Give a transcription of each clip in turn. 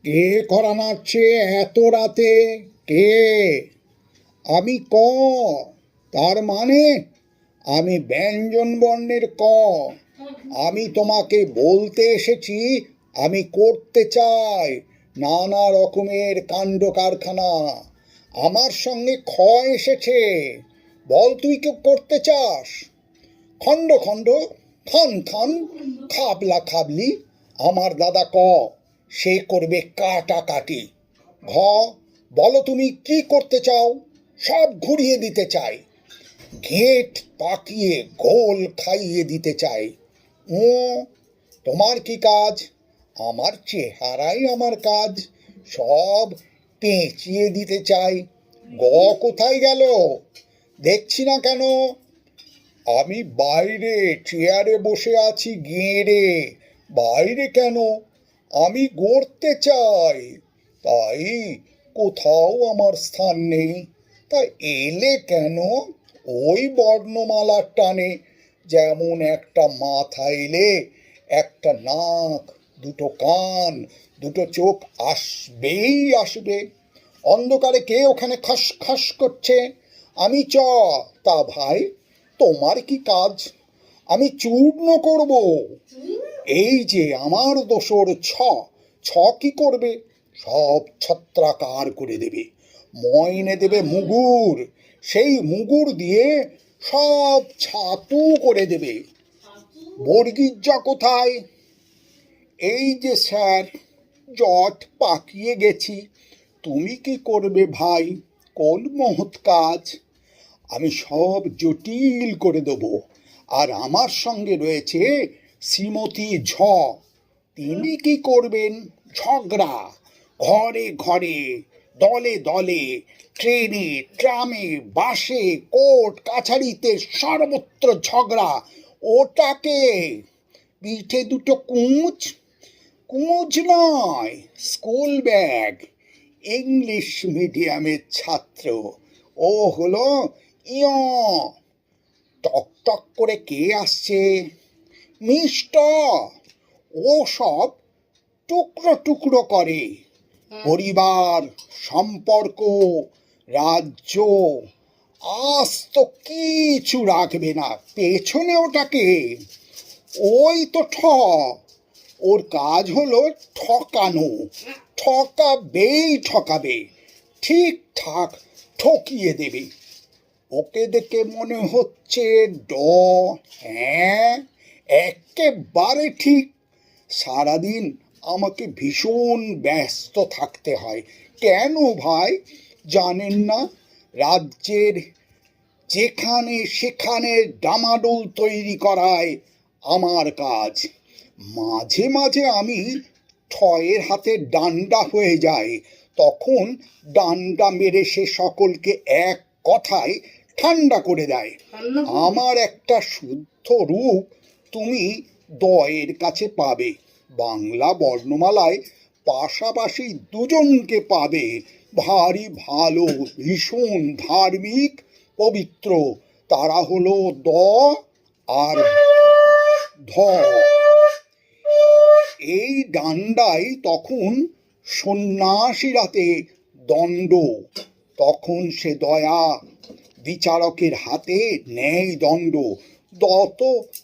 কে করা নাড়ছে এত রাতে? কে? আমি ক। তার মানে আমি ব্যঞ্জন বর্ণের ক। আমি তোমাকে বলতে এসেছি আমি করতে চাই নানা রকমের কাণ্ড কারখানা। আমার সঙ্গে খ এসেছে। বল তুই কি করতে চাস? খণ্ড খণ্ড, খান খান, খাবলা খাবলি। আমার দাদা ক, সে করবে কাটাকাটি। ঘ, বলো তুমি কি করতে চাও? সব ঘুরিয়ে দিতে চাই, ঘেট পাকিয়ে গোল খাইয়ে দিতে চাই। ও, তোমার কি কাজ? আমার চেহারাই আমার কাজ, সব পেঁচিয়ে দিতে চাই। গ কোথায় গেল? দেখছি না কেন? আমি বাইরে চেয়ারে বসে আছি গেঁড়ে। বাইরে কেন? আমি গড়তে চাই, তাই কোথাও আমার স্থান নেই। তা এলে কেন? ওই বর্ণমালার টানে। যেমন একটা মাথা এলে একটা নাক, দুটো কান, দুটো চোখ আসবেই আসবে। অন্ধকারে কে ওখানে খস খস করছে? আমি চ। তা ভাই, তোমার কি কাজ? আমি চূর্ণ করব। এই যে আমার দোসর ছ। ছ কি করবে? সব ছত্রাকার করে দেবে। ময়নে দেবে মুগুর, সেই মুগুর দিয়ে সব ছাতু করে দেবে। বর্গিজ্জা কোথায়? এই যে স্যার, জট পাকিয়ে গেছি। তুমি কি করবে ভাই? কোন মহৎ কাজ? আমি সব জটিল করে দেব। আর আমার সঙ্গে রয়েছে শ্রীমতী ঝ। তিনি কি করবেন? ঝগড়া। ঘরে ঘরে, দলে দলে, ট্রেনে, ট্রামে, বাসে, কোর্ট কাছারিতে সর্বত্র ঝগড়া। ওটাকে পিঠে দুটো কুঁচ। কুঁচ নয়, স্কুল ব্যাগ। ইংলিশ মিডিয়ামের ছাত্র। ও হলো ইয়। টক টক করে কে আসছে? মিস্টার। ও সব টুকরো টুকরো করে। পরিবার, সম্পর্ক, রাজ্য, আস্ত কিছু রাখবে না। পেছনে ওটাকে, ওই তো ঠ। ওর কাজ হলো ঠকানো। ঠকাবেই ঠকাবে, ঠিকঠাক ঠকিয়ে দেবে। ওকে দেখে মনে হচ্ছে ড। হ্যাঁ, একেবারে ঠিক। সারাদিন আমাকে ভীষণ ব্যস্ত থাকতে হয়। কেন ভাই জানেন না? রাজ্যের যেখানে সেখানে ডামাডোল তৈরি করায় আমার কাজ। মাঝে মাঝে আমি ঠয়ের হাতে ডান্ডা হয়ে যাই, তখন ডান্ডা মেরে সে সকলকে এক কথায় ঠান্ডা করে দেয়। আমার একটা শুদ্ধ রূপ তুমি দয়ের কাছে পাবে। বাংলা বর্ণমালায় পাশাপাশি দুজনকে পাবে। ভারী ভালো, ভীষণ ধার্মিক, পবিত্র। তারা হলো দ আর ধ। এই ডান্ডাই তখন সন্ন্যাসীরাতে দণ্ড। তখন সে দয়া, বিচারকের হাতে ন্যায় দণ্ড। দত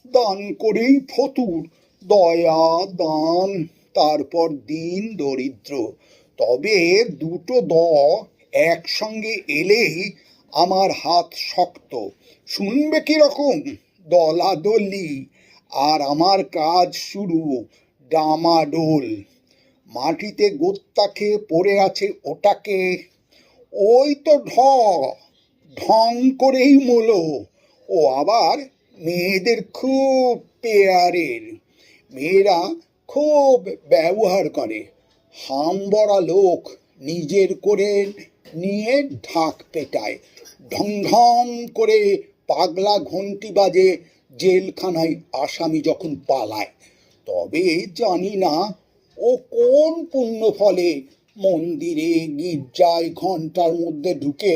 দান করেই ফতুর, দয়া দান, তারপর দিন দরিদ্র। তবে দুটো দ একসঙ্গে এলেই আমার হাত শক্ত। শুনবে কিরকম? দলাদলি। আর আমার কাজ শুরু, ডামাডোল। মাটিতে গোত্তা খেয়ে পড়ে আছে ওটাকে, ওই তো ঢ। ঢং করেই মোলো। ও আবার মেয়েদের খুব পেয়ারের। মেয়েরা খুব ব্যবহার করে। হামবড়া লোক নিজের করে নিয়ে ঢাক পেটায়। ঢং ঢং করে পাগলা ঘন্টি বাজে জেলখানায় আসামি যখন পালায়। তবে জানি না ও কোন পুণ্য ফলে মন্দিরে গির্জায় ঘন্টার মধ্যে ঢুকে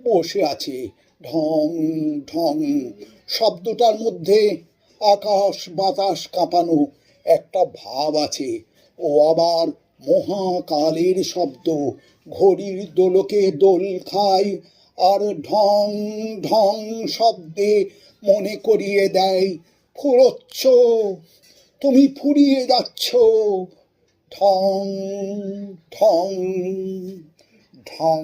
বসে আছে। ঢং ঢং শব্দটার মধ্যে আকাশ বাতাস কাঁপানো একটা ভাব আছে। ও আবার মহাকালের শব্দ ঘড়ির দোলকে দোল খায়, আর ঢং ঢং শব্দে মনে করিয়ে দেয় ফুরোচ্ছ, তুমি ফুরিয়ে যাচ্ছ। ঢং ঢং ঢং।